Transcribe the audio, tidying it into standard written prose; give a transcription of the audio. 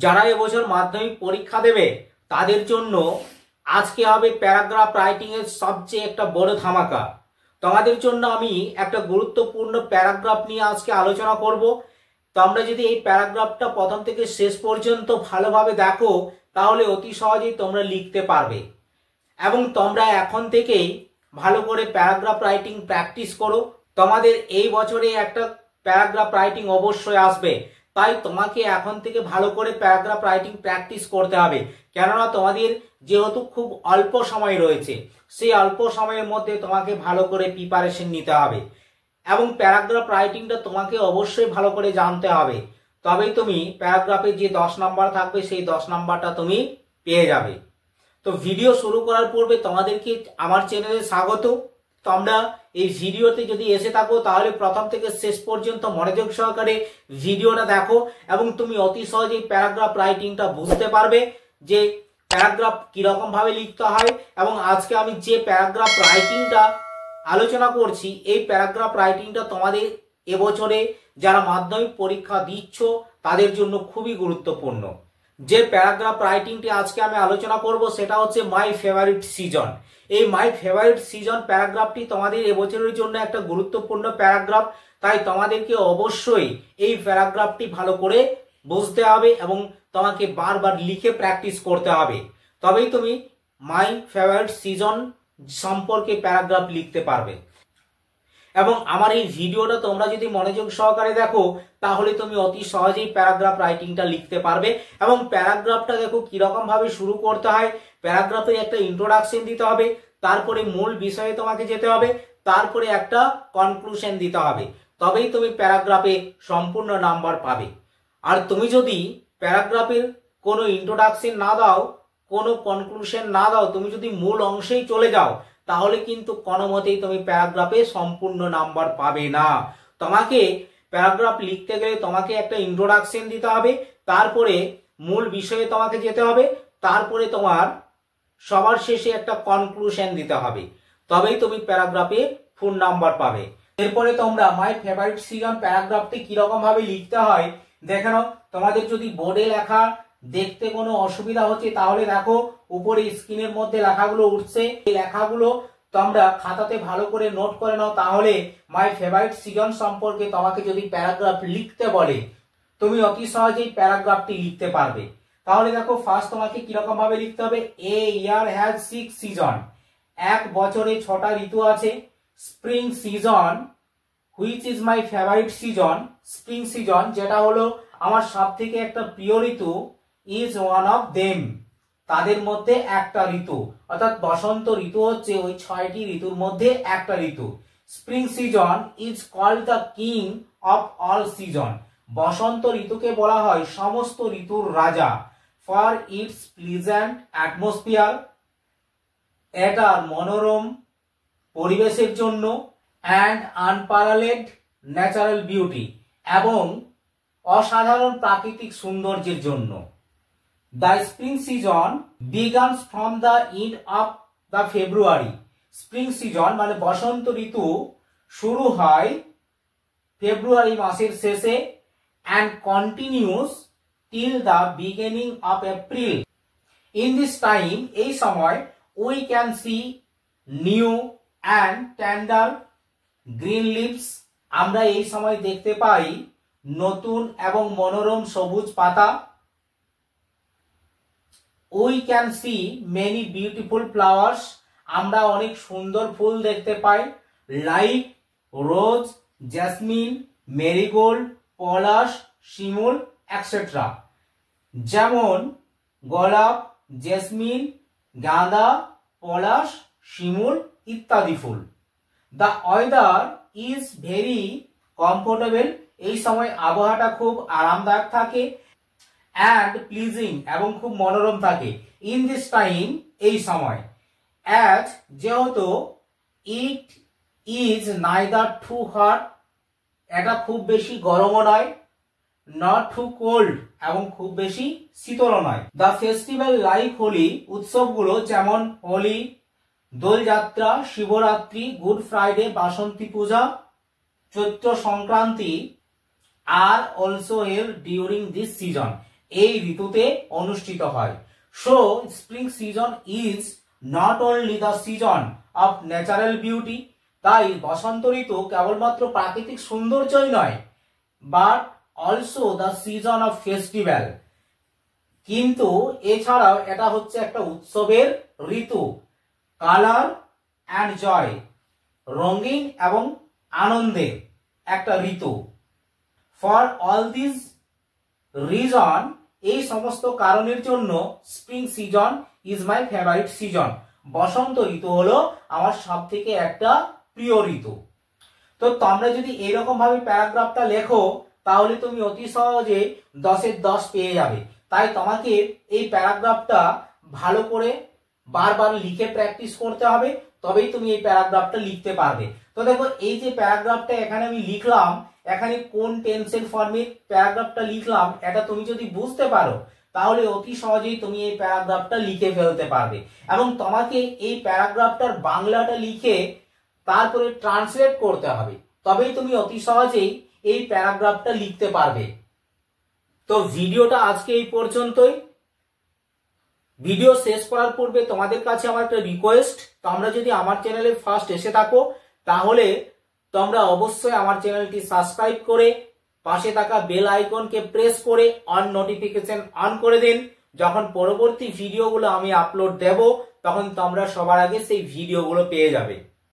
যারা এবছর মাধ্যমিক পরীক্ষা দেবে তাদের জন্য আজকে হবে প্যারাগ্রাফ রাইটিং এর সবচেয়ে একটা বড় ধামাকা। তোমাদের জন্য আমি একটা গুরুত্বপূর্ণ প্যারাগ্রাফ নিয়ে আজকে আলোচনা করব। তোমরা যদি এই প্যারাগ্রাফটা প্রথম থেকে শেষ পর্যন্ত ভালোভাবে দেখো তাহলে অতি সহজেই তোমরা লিখতে পারবে এবং তোমরা এখন থেকেই ভালো করে প্যারাগ্রাফ রাইটিং প্র্যাকটিস করো। তোমাদের এই বছরে একটা প্যারাগ্রাফ রাইটিং অবশ্যই আসবে, তাই তোমাকে এখন থেকে ভালো করে প্যারাগ্রাফ রাইটিং প্র্যাকটিস করতে হবে। কেননা তোমাদের যেহেতু খুব অল্প সময় রয়েছে, সেই অল্প সময়ের মধ্যে তোমাকে ভালো করে প্রিপারেশন নিতে হবে এবং প্যারাগ্রাফ রাইটিংটা তোমাকে অবশ্যই ভালো করে জানতে হবে। তবেই তুমি প্যারাগ্রাফে যে 10 নাম্বার থাকবে সেই 10 নাম্বারটা তুমি পেয়ে যাবে। তো ভিডিও শুরু করার পূর্বে তোমাদেরকে আমার চ্যানেলে স্বাগত। তোমরা এই ভিডিওতে যদি এসে থাকো তাহলে প্রথম থেকে শেষ পর্যন্ত মনোযোগ সহকারে ভিডিওটা দেখো এবং তুমি অতি সহজেই প্যারাগ্রাফ রাইটিংটা বুঝতে পারবে যে প্যারাগ্রাফ কিরকম ভাবে লিখতে হয়। এবং আজকে আমি যে প্যারাগ্রাফ রাইটিংটা আলোচনা করছি এই প্যারাগ্রাফ রাইটিংটা তোমাদের এবছরে যারা মাধ্যমিক পরীক্ষা দিচ্ছ তাদের জন্য খুবই গুরুত্বপূর্ণ। যে প্যারাগ্রাফ রাইটিংটি আজকে আমি আলোচনা করব সেটা হচ্ছে মাই ফেভারিট সিজন। এই মাই ফেভারিট সিজন প্যারাগ্রাফটি তোমাদের এবছরের জন্য একটা গুরুত্বপূর্ণ প্যারাগ্রাফ, তাই তোমাদেরকে অবশ্যই এই প্যারাগ্রাফটি ভালো করে বুঝতে হবে এবং তোমাকে বারবার লিখে প্র্যাকটিস করতে হবে। তবেই তুমি মাই ফেভারিট সিজন সম্পর্কে প্যারাগ্রাফ লিখতে পারবে। এবং আমার এই ভিডিওটা তোমরা যদি মনোযোগ সহকারে দেখো তাহলে তুমি অতি সহজেই প্যারাগ্রাফ রাইটিংটা লিখতে পারবে। এবং প্যারাগ্রাফটা দেখো কিরকম ভাবে শুরু করতে হয়। প্যারাগ্রাফে একটা ইন্ট্রোডাকশন দিতে হবে, তারপরে মূল বিষয়ে তোমাকে যেতে হবে, তারপরে একটা কনক্লুশন দিতে হবে, তবেই তুমি প্যারাগ্রাফে সম্পূর্ণ নাম্বার পাবে। আর তুমি যদি প্যারাগ্রাফের কোনো ইন্ট্রোডাকশন না দাও, কোনো কনক্লুশন না দাও, তুমি যদি মূল অংশেই চলে যাও তাহলে কিন্তু কোনো মতেই তুমি প্যারাগ্রাফে সম্পূর্ণ নাম্বার পাবে না। তোমাকে প্যারাগ্রাফ লিখতে গেলে তোমাকে একটা ইন্ট্রোডাকশন দিতে হবে, তারপরে মূল বিষয়ে তোমাকে যেতে হবে, তারপরে তোমার সবার শেষে একটা কনক্লুশন দিতে হবে, তবেই তুমি প্যারাগ্রাফে ফুল নাম্বার পাবে। এরপরে তোমরা মাই ফেভারিট সিজন প্যারাগ্রাফটি কিরকম ভাবে লিখতে হয় দেখে নাও। তোমাদের যদি বোর্ডে লেখা দেখতে কোনো অসুবিধা হচ্ছে তাহলে দেখো উপরে স্ক্রিনের মধ্যে লেখাগুলো উঠছে, এই লেখাগুলো তোমরা খাতাতে ভালো করে নোট করে নাও। তাহলে মাই ফেভারিট সিজন সম্পর্কে তোমাকে যদি প্যারাগ্রাফ লিখতে বলে তুমি অতি সহজেই প্যারাগ্রাফটি লিখতে পারবে। তাহলে দেখো ফার্স্ট তোমাকে কিরকম ভাবে লিখতে হবে। এ ইয়ার হ্যাজ 6 সিজন, এক বছরে 6টা ঋতু আছে। Spring season which is my favourite season, spring season যেটা হলো আমার সব থেকে একটা প্রিয় ঋতু, ইজ ওয়ান অফ দেম তাদের মধ্যে একটা ঋতু, অর্থাৎ বসন্ত ঋতু হচ্ছে ওই 6টি ঋতুর মধ্যে একটা ঋতু। Spring season is called the king of all season, বসন্ত ঋতুকে বলা হয় সমস্ত ঋতুর রাজা। ফর ইটস প্লিজেন্ট অ্যাটমসফিয়ার, এটার মনোরম পরিবেশের জন্য, অ্যান্ড আনপ্যারালেড ন্যাচারাল বিউটি, এবং অসাধারণ প্রাকৃতিক সৌন্দর্যের জন্য। The spring season begins from the end of the February, spring season মানে বসন্ত ঋতু শুরু হয় ফেব্রুয়ারি মাসের শেষে, and continues till the beginning of April. In this time এই সময় we can see new and tender green leaves, আমরা এই সময় দেখতে পাই নতুন এবং মনোরম সবুজ পাতা। We can see many beautiful flowers, আমরা অনেক সুন্দর ফুল দেখতে পাই। Like rose, jasmine, marigold, palash, shimul etcetera, যেমন গোলাপ, জেসমিন, গাঁদা, পলাশ, শিমুল ইত্যাদি ফুল। The weather is very comfortable, এই সময় আবহাওয়াটা খুব আরামদায়ক থাকে। অ্যান্ড প্লিজিং, এবং খুব মনোরম থাকে। ইন দিস টাইম এই সময়, অ্যাজ যেহেতু, it is neither too hot, এটা খুব বেশি গরমও নয়, নট টু কোল্ড, এবং খুব বেশি শীতলও নয়। দ্য ফেস্টিভ্যাল লাইক হোলি, উৎসবগুলো যেমন Holi, Doljatra, Shivratri, good Friday, Basanti Puja, Chaitra Sankranti are also held during this season, এই ঋতুতে অনুষ্ঠিত হয়। So spring season is not only the season of natural beauty, তাই বসন্ত ঋতু কেবলমাত্র প্রাকৃতিক সৌন্দর্যই নয়, but also the season of festival, কিন্তু এছাড়াও এটা হচ্ছে একটা উৎসবের ঋতু। কালার অ্যান্ড জয়, রঙিন এবং আনন্দের একটা ঋতু। ফর অল দিস রিজন, এই সমস্ত কারণের জন্য spring season is my favourite season, বসন্ত ঋতু হলো আমার সব থেকে একটা প্রিয় ঋতু। তো তোমরা যদি এইরকম ভাবে প্যারাগ্রাফটা লেখো তাহলে তুমি অতি সহজে 10-এর 10 পেয়ে যাবে। তাই তোমাকে এই প্যারাগ্রাফটা ভালো করে বারবার লিখে প্র্যাকটিস করতে হবে, তবেই তুমি এই প্যারাগ্রাফটা লিখতে পারবে। তো দেখো এই যে প্যারাগ্রাফটা এখানে আমি লিখলাম, এখানে কোন টেন্সের ফর্মে প্যারাগ্রাফটা লিখলাম এটা তুমি যদি বুঝতে পারো তাহলে অতি সহজেই তুমি এই প্যারাগ্রাফটা লিখে ফেলতে পারবে। এবং তোমাকে এই প্যারাগ্রাফটার বাংলাটা লিখে তারপরে ট্রান্সলেট করতে হবে, তবেই তুমি অতি সহজেই এই প্যারাগ্রাফটা লিখতে পারবে। তো ভিডিওটা আজকে এই পর্যন্তই। ভিডিও শেষ করার পূর্বে তোমাদের কাছে আমার একটা রিকোয়েস্ট, তোমরা যদি আমার চ্যানেলে ফার্স্ট এসে থাকো তাহলে তোমরা অবশ্যই আমার চ্যানেলটি সাবস্ক্রাইব করে পাশে থাকা বেল আইকনকে প্রেস করে অন নোটিফিকেশন অন করে দিন। যখন পরবর্তী ভিডিওগুলো আমি আপলোড দেব তখন তোমরা সবার আগে সেই ভিডিওগুলো পেয়ে যাবে।